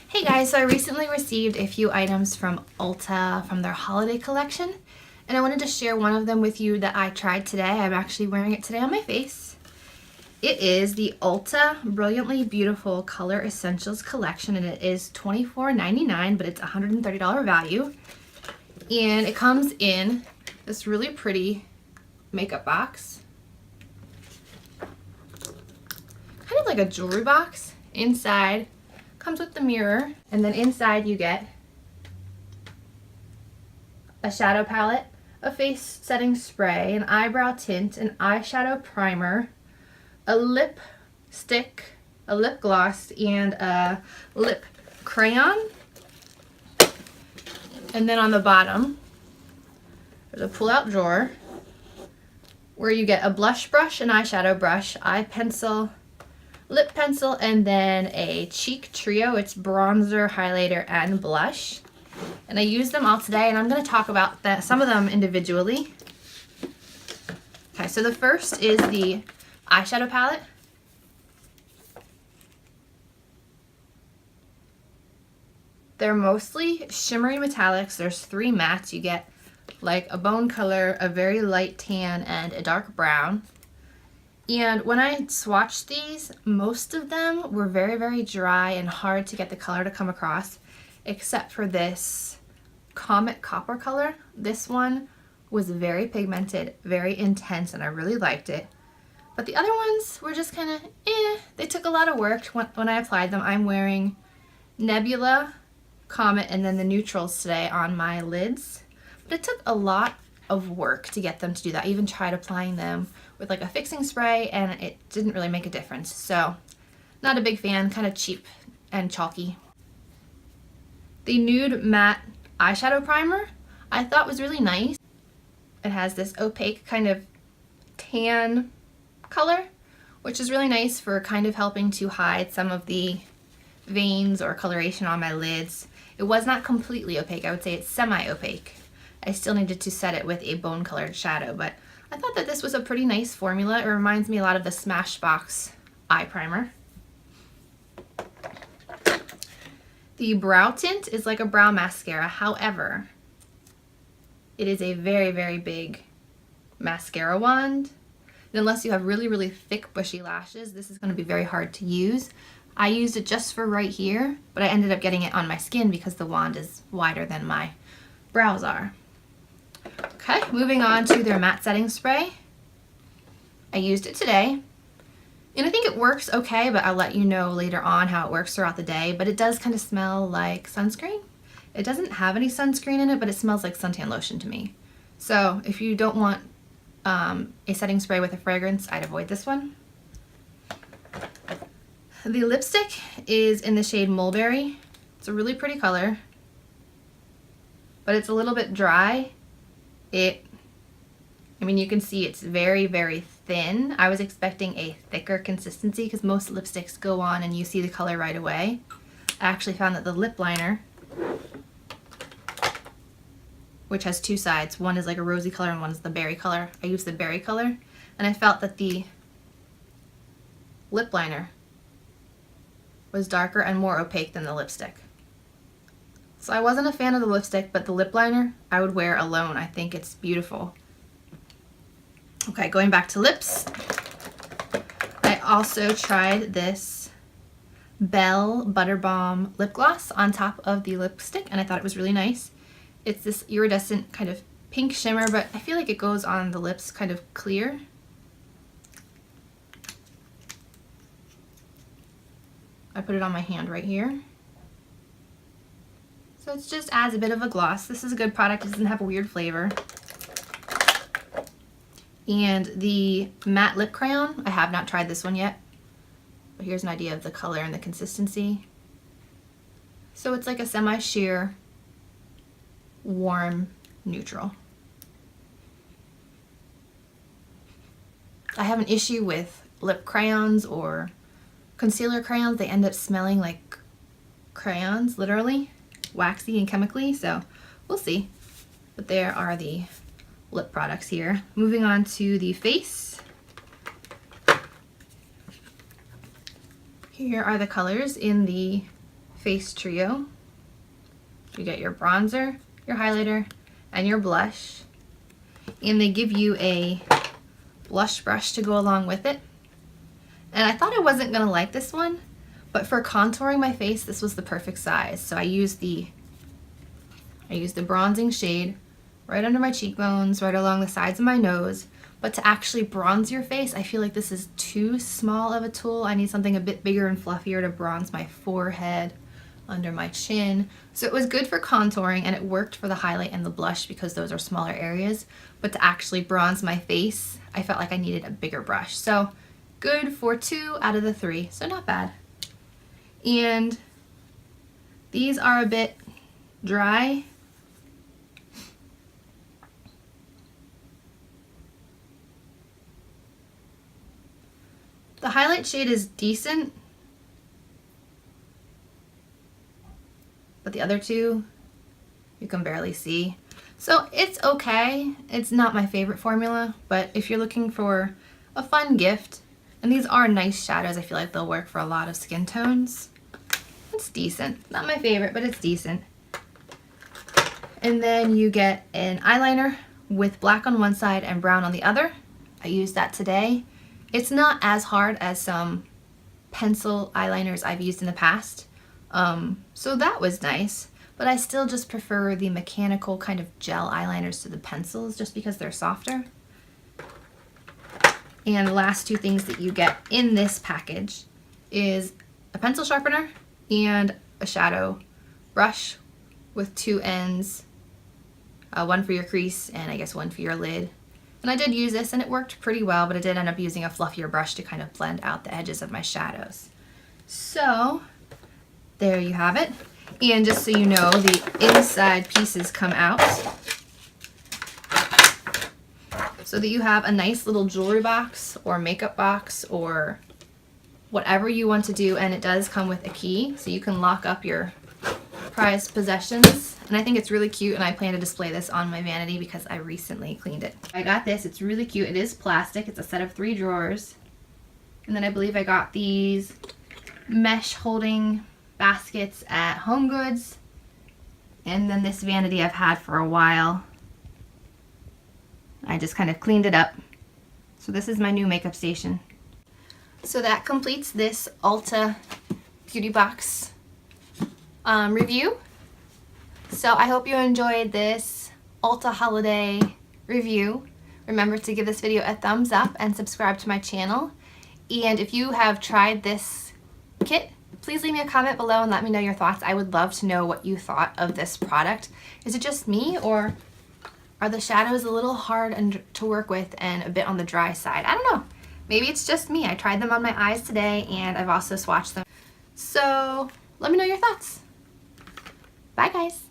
Hey guys, so I recently received a few items from Ulta from their holiday collection, and I wanted to share one of them with you that I tried today. I'm actually wearing it today on my face. It is the Ulta Brilliantly Beautiful Color Essentials collection, and it is $24.99, but it's $130 value. And it comes in this really pretty makeup box, kind of like a jewelry box. Inside comes with the mirror, and then inside you get a shadow palette, a face setting spray, an eyebrow tint, an eyeshadow primer, a lip stick, a lip gloss, and a lip crayon. And then on the bottom there's a pull-out drawer where you get a blush brush, an eyeshadow brush, eye pencil, lip pencil, and then a cheek trio. It's bronzer, highlighter, and blush. And I used them all today, and I'm going to talk about some of them individually. Okay, so the first is the eyeshadow palette. They're mostly shimmery metallics. There's 3 mattes. You get like a bone color, a very light tan, and a dark brown. And when I swatched these, most of them were very, very dry and hard to get the color to come across, except for this Comet Copper color. This one was very pigmented, very intense, and I really liked it. But the other ones were just kind of They took a lot of work when I applied them. I'm wearing Nebula, Comet, and then the neutrals today on my lids. But it took a lot of work to get them to do that. I even tried applying them with like a fixing spray, and it didn't really make a difference. So not a big fan, kind of cheap and chalky. The Nude Matte Eyeshadow Primer I thought was really nice. It has this opaque kind of tan color, which is really nice for kind of helping to hide some of the veins or coloration on my lids. It was not completely opaque. I would say it's semi-opaque. I still needed to set it with a bone colored shadow, but I thought that this was a pretty nice formula. It reminds me a lot of the Smashbox eye primer. The brow tint is like a brow mascara. However, it is a very, very big mascara wand. And unless you have really, really thick bushy lashes, this is going to be very hard to use. I used it just for right here, but I ended up getting it on my skin because the wand is wider than my brows are. Okay, moving on to their matte setting spray. I used it today, and I think it works okay, but I'll let you know later on how it works throughout the day. But it does kind of smell like sunscreen. It doesn't have any sunscreen in it, but it smells like suntan lotion to me. So if you don't want a setting spray with a fragrance, I'd avoid this one. The lipstick is in the shade Mulberry. It's a really pretty color, but it's a little bit dry. I mean, you can see it's very, very thin. I was expecting a thicker consistency because most lipsticks go on and you see the color right away. I actually found that the lip liner, which has 2 sides, one is like a rosy color and one is the berry color. I used the berry color, and I felt that the lip liner was darker and more opaque than the lipstick. So I wasn't a fan of the lipstick, but the lip liner I would wear alone. I think it's beautiful. Okay, going back to lips, I also tried this Belle Butter Balm lip gloss on top of the lipstick, and I thought it was really nice. It's this iridescent kind of pink shimmer, but I feel like it goes on the lips kind of clear. I put it on my hand right here. So it just adds a bit of a gloss. This is a good product. It doesn't have a weird flavor. And the matte lip crayon, I have not tried this one yet, but here's an idea of the color and the consistency. So it's like a semi-sheer, warm neutral. I have an issue with lip crayons or concealer crayons. They end up smelling like crayons, literally, waxy and chemically, so we'll see. But there are the lip products here. Moving on to the face. Here are the colors in the face trio. You get your bronzer, your highlighter, and your blush. And they give you a blush brush to go along with it. And I thought I wasn't gonna like this one, but for contouring my face, this was the perfect size. So I used the bronzing shade right under my cheekbones, right along the sides of my nose. But to actually bronze your face, I feel like this is too small of a tool. I need something a bit bigger and fluffier to bronze my forehead, under my chin. So it was good for contouring, and it worked for the highlight and the blush because those are smaller areas. But to actually bronze my face, I felt like I needed a bigger brush. So good for 2 out of the 3, so not bad. And these are a bit dry. The highlight shade is decent, but the other two you can barely see. So it's okay. It's not my favorite formula, but if you're looking for a fun gift, and these are nice shadows, I feel like they'll work for a lot of skin tones. It's decent. Not my favorite, but it's decent. And then you get an eyeliner with black on one side and brown on the other. I used that today. It's not as hard as some pencil eyeliners I've used in the past. So that was nice, but I still just prefer the mechanical kind of gel eyeliners to the pencils just because they're softer. And the last 2 things that you get in this package is a pencil sharpener and a shadow brush with 2 ends, one for your crease and I guess one for your lid. And I did use this and it worked pretty well, but I did end up using a fluffier brush to kind of blend out the edges of my shadows. So there you have it. And just so you know, the inside pieces come out so that you have a nice little jewelry box or makeup box or whatever you want to do. And it does come with a key so you can lock up your prized possessions. And I think it's really cute, and I plan to display this on my vanity because I recently cleaned it. I got this. It's really cute. It is plastic. It's a set of 3 drawers. And then I believe I got these mesh holding baskets at HomeGoods. And then this vanity I've had for a while. I just kind of cleaned it up. So this is my new makeup station. So that completes this Ulta Beauty Box review. So I hope you enjoyed this Ulta holiday review. Remember to give this video a thumbs up and subscribe to my channel. And if you have tried this kit, please leave me a comment below and let me know your thoughts. I would love to know what you thought of this product. Is it just me, or are the shadows a little hard to work with and a bit on the dry side? I don't know. Maybe it's just me. I tried them on my eyes today and I've also swatched them. So let me know your thoughts. Bye guys.